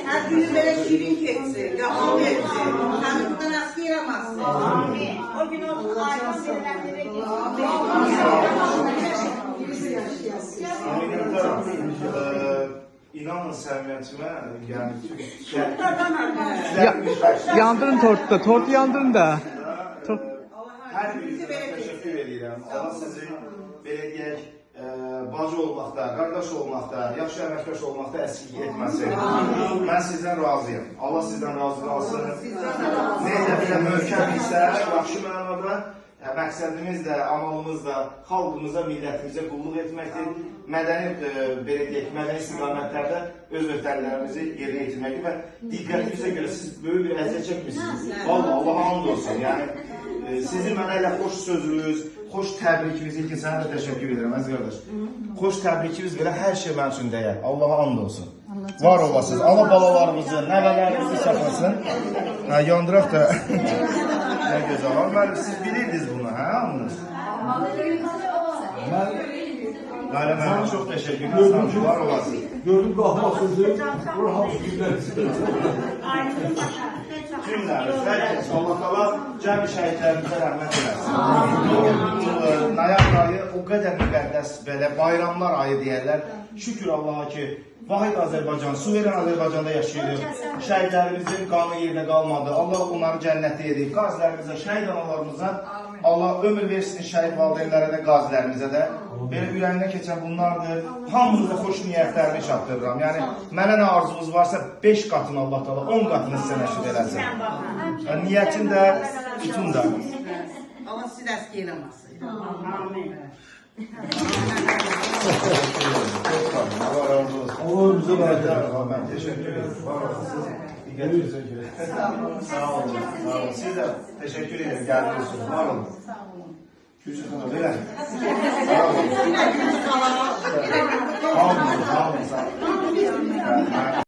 Her günü böyle şirin geçsin, yakın geçsin. Tanrı'dan askı yaramazsın. Amin. O gün olsun aydan verilenlere geçsin. İnanın səmiyyətimə, yəni Yandırın tortda, tort yandırın da. Hər birinizə təşəkkür edirəm. Allah sizi belə deyək, bacı olmaqda, qardaş olmaqda, yaxşı əməkdaş olmaqda əskik etməsin. Mən sizdən razıyım. Allah sizdən razı qalsın. Necə belə möhkəm isə, yaxşı mənada məqsədimiz də, amalımız da xalqımıza, millətimizə qulluq etməkdir. Mədəni, belə deyək, mədəni istiqamətlərdə öz öhdəliklərimizi yerinə yetirməkdir və diqqətinizə görə siz böyük bir əziyyət çəkmişsiniz. Vallahi Allaha and olsun. Yəni, sizin mənə elə xoş sözünüz, xoş təbrikiniz, ilkin sənə də təşəkkür edirəm, əziz qardaş. Xoş təbrikiniz belə hər şey mənim üçün dəyər. Allaha and olsun. Var olasınız. Allah balalarımızı, nəvələrimizi saxlasın. Yandıraq da nə gözəl var. Siz bilirdiniz bunu, hə? Anladınız? Layla mənə çox təşəkkür edirəm. Var olasınız. Gördüm qalma sözü, Orhan Gündəniz. Cümləmiz, hər kəs, Allah qala cəmi şəhidlərimizə rəhmət eləsin. Nayaq ayı o qədər müqəddəs belə bayramlar ayı deyərlər. Şükür Allaha ki, vahid Azərbaycan, suveren Azərbaycanda yaşayırıq. Şəhidlərimizin qanı yerdə qalmadı. Allah onları cənnətdə edib. Qazilərimizə, şəhid analarımıza Allah ömür versin, şəhid valideynlərə də, qazilərimizə də. Belə ürəyimdən keçən bunlardır. Hamınıza xoş niyyətlərimi çatdırıram. Yəni, mənə nə arzunuz varsa 5 qatını Allah da 10 qatını sizə nəşid eləsin. Niyyətin də, tutun da. Allah sizi əski eləməsin. Amin. Allah razı olsun. Allah bize bərəkət. Ben teşekkür ederim. Var olasınız. Diqqətinize görə. Sağ olun. Sağ olun. Siz de teşekkür ederim. Geldiniz. Var olun. Gülçin Hanım, böyle. Sağ olun. Sağ olun. Sağ olun. Sağ olun.